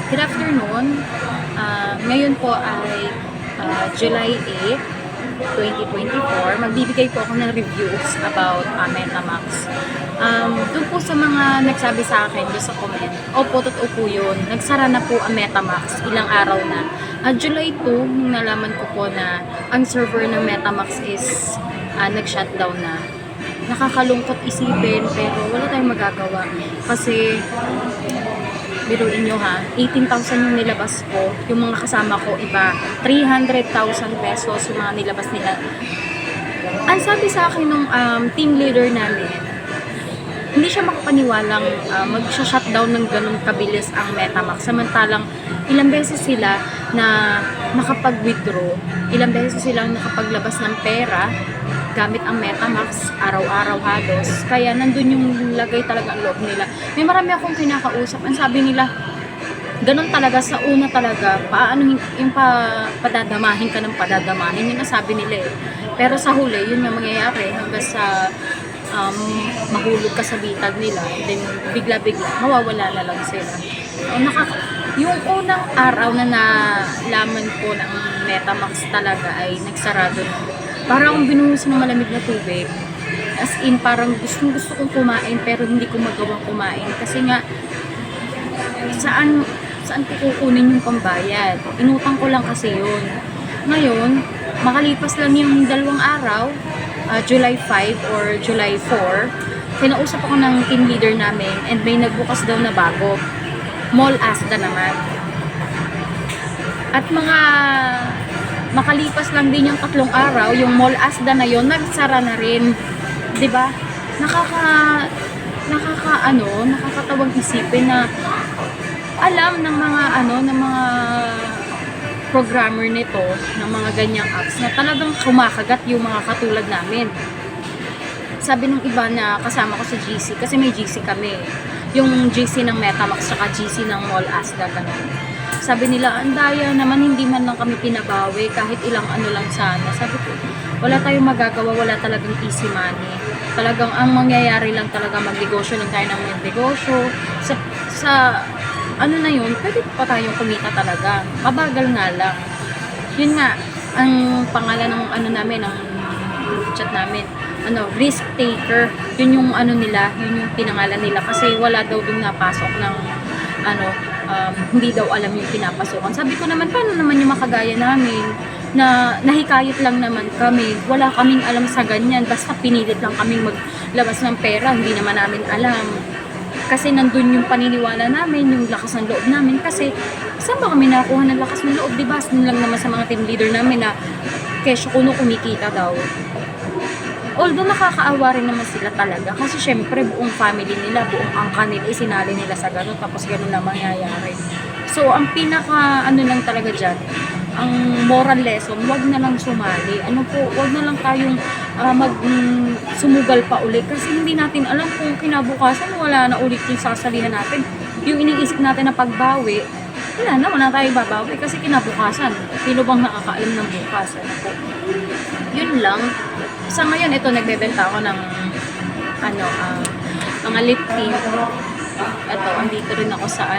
Good afternoon. Ngayon po ay July 8, 2024. Magbibigay po ako ng reviews about MetaMask. Doon po sa mga nagsabi sa akin doon sa comment, opo, totoo po yun. Nagsara na po ang MetaMask ilang araw na. July 2, nung nalaman ko po na ang server ng MetaMask is nag-shutdown na. Nakakalungkot isipin pero wala tayong magagawa kasi biruin nyo ha, 18,000 yung nilabas ko, yung mga kasama ko iba 300,000 pesos yung mga nilabas nila. Ang sabi sa akin nung team leader namin, hindi siya makapaniwalang mag-shutdown ng ganun kabilis ang MetaMask, samantalang ilang beses sila na nakapag-withdraw, ilang beses silang nakapaglabas ng pera gamit ang MetaMask araw-araw halos. Kaya nandun yung lagay talaga ang loob nila. May marami akong kinakausap. Ang sabi nila, ganun talaga sa una talaga, paano yung padadamahin ka ng padadamahin. Yun ang sabi nila eh. Pero sa huli, yun yung mangyayari hanggang sa mahulog ka sa bitag nila. Then bigla-bigla, mawawala na lang sila. Yung unang araw na nalaman ko ng MetaMask talaga ay nagsarado na. Parang akong binuhos ng malamig na tubig. As in, parang gusto kong kumain pero hindi ko magawang kumain. Kasi nga, saan ko kukunin yung pambayad? Inutang ko lang kasi yun. Ngayon, makalipas lang yung 2 araw, July 5 or July 4, kinausap ako ng team leader namin and may nagbukas daw na bago. Mall Asda naman. At makalipas lang din yung 3 araw, yung Mall Asda na yon nagsara na rin. 'Di ba? Nakakatawang isipin na alam ng mga programmer nito, ng mga ganyang apps na talagang kumakagat yung mga katulad namin. Sabi nung iba na kasama ko sa GC, kasi may GC kami. Yung GC ng MetaMask saka GC ng Mall Asda ganun. Sabi nila, ang daya naman, hindi man lang kami pinabawi, kahit ilang lang sana. Sabi ko, wala tayong magagawa, wala talagang easy money. Talagang ang mangyayari lang talaga, magnegosyo lang tayo ng negosyo. Sa na yun, pwede pa tayong kumita talaga. Mabagal nga lang. Yun nga, ang pangalan ng namin, ng chat namin, risk taker. Yun yung nila, yun yung pinangalan nila. Kasi wala daw dun napasok ng hindi daw alam yung pinapasokan. Sabi ko naman, paano naman yung makagaya namin na nahikayot lang naman kami, wala kaming alam sa ganyan, basta pinilit lang kaming maglabas ng pera, hindi naman namin alam. Kasi nandun yung paniniwala namin, yung lakas ng loob namin, kasi saan ba kami nakuha ng lakas ng loob, diba? Doon lang naman sa mga team leader namin na kesyo kuno kumikita daw. Although nakakaawa rin naman sila talaga kasi syempre buong family nila, buong angka nila, isinali nila sa ganun tapos ganun na mangyayari. So ang pinaka lang talaga dyan, ang moral lesson, wag na lang sumali. Wag na lang tayong sumugal pa ulit kasi hindi natin alam kung kinabukasan wala na ulit yung sasalihan natin. Yung iniisip natin na pagbawi, wala tayong babawi kasi kinabukasan. Sino bang nakakaalam ng bukas? Yun lang. Sa ngayon, ito, nagbebenta ako ng mga lip tint. Ito, andito rin ako sa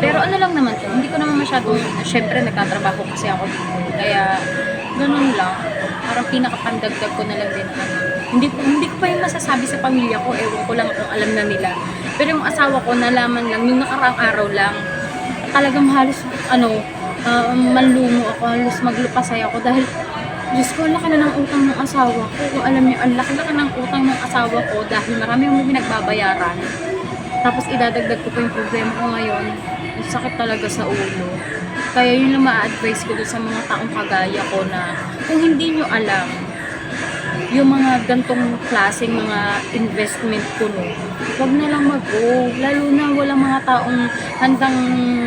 Pero lang naman to, hindi ko naman masyadong, syempre nagtatrabaho kasi ako dito. Kaya, ganun lang. Parang pinakapandagdag ko na lang din Hindi ko pa yung masasabi sa pamilya ko, ewan ko lang kung alam na nila. Pero yung asawa ko, nalaman lang, yung nakaraang araw lang, talagang halos, manlumo ako, halos maglupasay ako dahil Diyos ko, ang laki na ng utang ng asawa ko. Kung alam niyo, ang laki ng utang ng asawa ko dahil marami akong pinagbabayaran. Tapos idadagdag ko pa yung problema ko ngayon. Yung sakit talaga sa ulo. Kaya yun lang ma-advise ko sa mga taong kagaya ko na kung hindi nyo alam yung mga gantong klaseng mga investment kuno, huwag na lang mag-go. Lalo na walang mga taong handang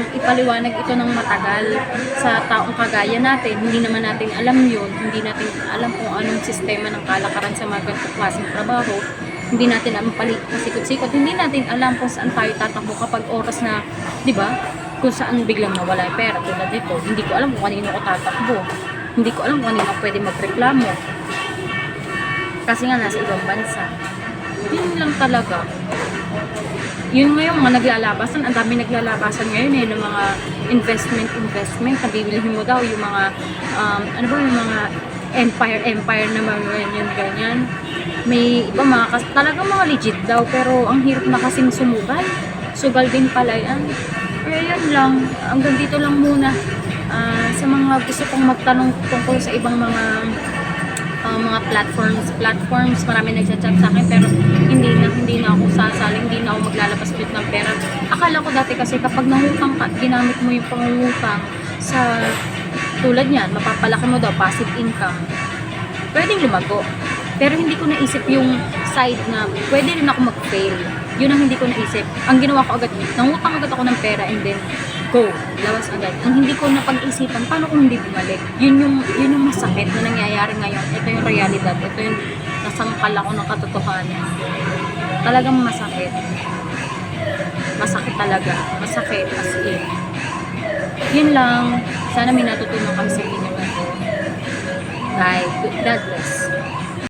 ipaliwanag ito ng matagal sa taong kagaya natin. Hindi naman natin alam yun. Hindi natin alam kung anong sistema ng kalakaran sa mga gantong klaseng trabaho. Hindi natin alam pasikot-sikot. Hindi natin alam kung saan tayo tatakbo kapag oras na, di ba? Kung saan biglang nawala yung pera tulad dito. Hindi ko alam kung kanino ko tatakbo. Hindi ko alam kung kanino pwede magreklamo. Kasi nga nasa ibang bansa. Yun lang talaga. Yun nga yung mga naglalabasan, ang dami naglalabasan ngayon ng mga investment, nabibilihin mo daw yung mga, ano ba yung mga empire na mga ganyan. May iba talagang mga legit daw, pero ang hirap na kasing sumugal. Sugal din pala yan. Kaya yan lang, hanggang dito lang muna. Sa mga gusto kong magtanong tungkol sa ibang mga platforms, marami nagchat-chat sa akin, pero hindi na ako sasali, hindi na ako maglalabas ulit ng pera. Akala ko dati kasi kapag nangutang ka, ginamit mo yung pangungutang sa tulad niyan, mapapalaki mo daw passive income, pwedeng lumago. Pero hindi ko naisip yung side na pwede rin ako mag-fail. Yun ang hindi ko naisip. Ang ginawa ko agad, nangutang agad ako ng pera and then go, lawas agad. Ang hindi ko napag-isipan, paano kung hindi bumalik? Yun yung masakit na nangyayari ngayon. Ito yung realidad. Ito yung nasangkal ako ng katotohanan. Talagang masakit. Masakit talaga. Masakit as in. Yun lang. Sana may natutunan kami sa video na to. Bye. God bless.